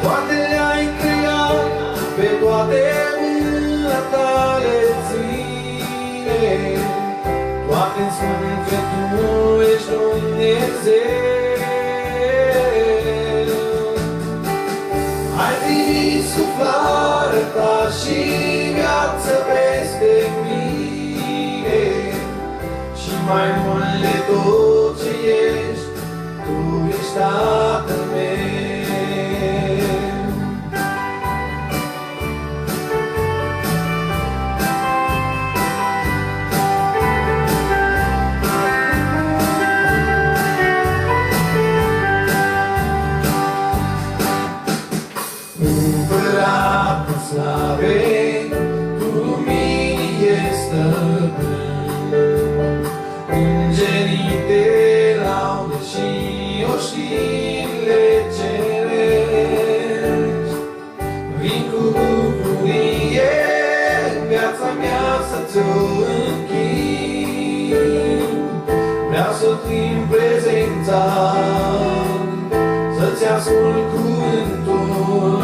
Toate le-ai creat, pe toate mâna ta le ține, toate-n spun că tu ești Dumnezeu. Ai primit suflarea ta și viață peste mine, și mai mult de tot ce ești, tu ești Tatăl meu. Împăratul slavei, tu luminii ești stăpân. Îngerii te laudă și oștirile cerești. Vin cu bucurie viața mea să ți-o închin. Vreau să-ți în prezența, să-ți ascult cuvântul,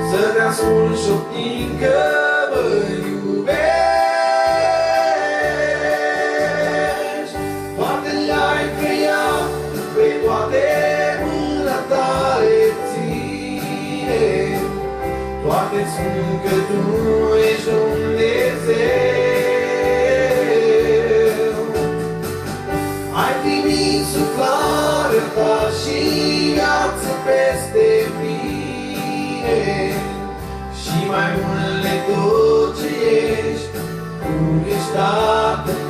să te ascult șoptind că mă iubești. Toate le-ai creat, pe toate mâna ta le ține, toate-ți spun că tu ești Dumnezeu. Ai primit suflarea ta și viață peste mine, și mai mult de tot ce ești, tu ești Tatăl